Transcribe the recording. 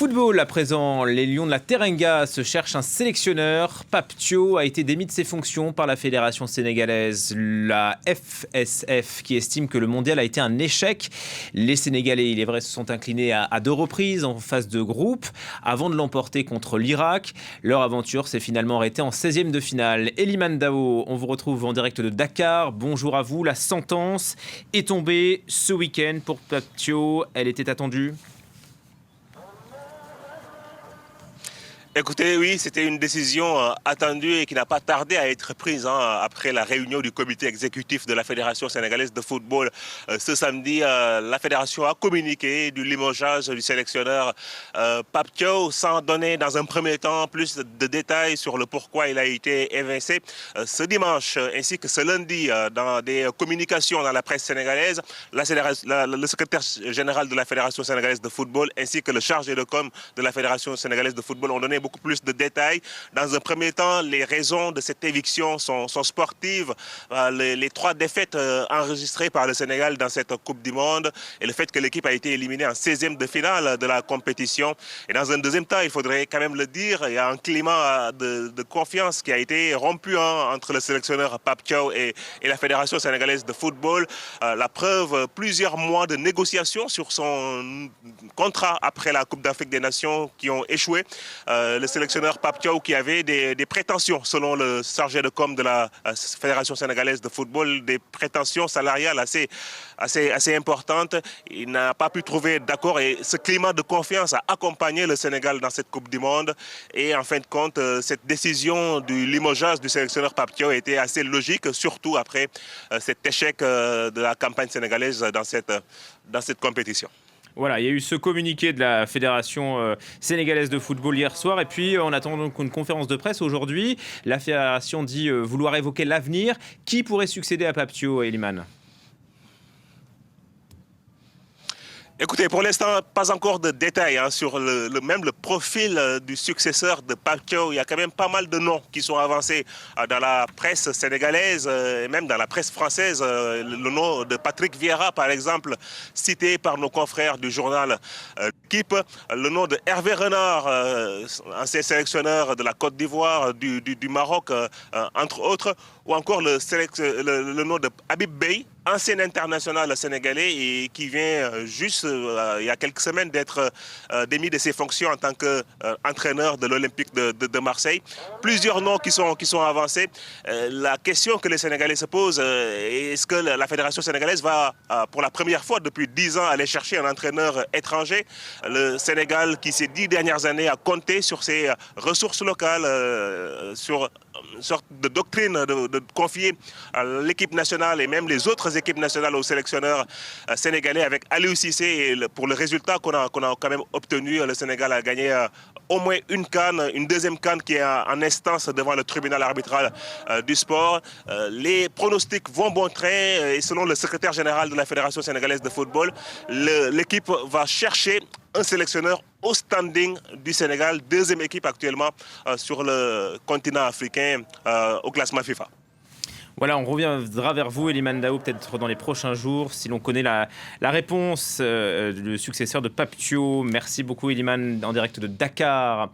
Football à présent, les Lions de la Teranga se cherchent un sélectionneur. Pape Thiaw a été démis de ses fonctions par la fédération sénégalaise, la FSF, qui estime que le mondial a été un échec. Les Sénégalais, il est vrai, se sont inclinés à deux reprises en phase de groupe avant de l'emporter contre l'Irak. Leur aventure s'est finalement arrêtée en 16e de finale. Elimane Dao, on vous retrouve en direct de Dakar. Bonjour à vous. La sentence est tombée ce week-end pour Pape Thiaw. Elle était attendue? Écoutez, oui, c'était une décision attendue et qui n'a pas tardé à être prise après la réunion du comité exécutif de la Fédération sénégalaise de football. Ce samedi, la Fédération a communiqué du limogeage du sélectionneur Pape Thiaw sans donner dans un premier temps plus de détails sur le pourquoi il a été évincé. Ce dimanche ainsi que ce lundi, dans des communications dans la presse sénégalaise, le secrétaire général de la Fédération sénégalaise de football ainsi que le chargé de com de la Fédération sénégalaise de football ont donné beaucoup plus de détails. Dans un premier temps, les raisons de cette éviction sont sportives. Les trois défaites enregistrées par le Sénégal dans cette Coupe du Monde et le fait que l'équipe a été éliminée en 16e de finale de la compétition. Et dans un deuxième temps, il faudrait quand même le dire, il y a un climat de confiance qui a été rompu entre le sélectionneur Pape Thiaw et la Fédération sénégalaise de football. La preuve, plusieurs mois de négociations sur son contrat après la Coupe d'Afrique des Nations qui ont échoué. Le sélectionneur Pape Thiaw qui avait des prétentions, selon le chargé de com de la Fédération sénégalaise de football, des prétentions salariales assez importantes. Il n'a pas pu trouver d'accord et ce climat de confiance a accompagné le Sénégal dans cette Coupe du Monde. Et en fin de compte, cette décision du limogeage du sélectionneur Pape Thiaw était assez logique, surtout après cet échec de la campagne sénégalaise dans cette compétition. Voilà, il y a eu ce communiqué de la Fédération sénégalaise de football hier soir. Et puis, on attend donc une conférence de presse aujourd'hui. La Fédération dit vouloir évoquer l'avenir. Qui pourrait succéder à Pape Thiaw, Elimane ? Écoutez, pour l'instant, pas encore de détails sur même le profil du successeur de Pape Thiaw. Il y a quand même pas mal de noms qui sont avancés dans la presse sénégalaise et même dans la presse française. Le nom de Patrick Vieira, par exemple, cité par nos confrères du journal L'équipe. Le nom de Hervé Renard, ancien sélectionneur de la Côte d'Ivoire, du Maroc, entre autres. Ou encore le nom de Habib Beye, ancien international sénégalais et qui vient juste il y a quelques semaines d'être démis de ses fonctions en tant qu'entraîneur de l'Olympique de Marseille. Plusieurs noms qui sont avancés. La question que les Sénégalais se posent, est-ce que la Fédération sénégalaise va pour la première fois depuis 10 ans aller chercher un entraîneur étranger? Le Sénégal qui ces 10 dernières années a compté sur ses ressources locales, sur une sorte de doctrine de confier à l'équipe nationale et même les autres équipes nationales aux sélectionneurs sénégalais avec Aliou Cissé. Et pour le résultat qu'on a quand même obtenu, le Sénégal a gagné au moins une CAN, une deuxième CAN qui est en instance devant le tribunal arbitral du sport. Les pronostics vont bon train et selon le secrétaire général de la Fédération sénégalaise de football, l'équipe va chercher un sélectionneur au standing du Sénégal, deuxième équipe actuellement sur le continent africain au classement FIFA. Voilà, on reviendra vers vous, Elimane Dao, peut-être dans les prochains jours, si l'on connaît la réponse du successeur de Pape Thiaw. Merci beaucoup, Elimane, en direct de Dakar.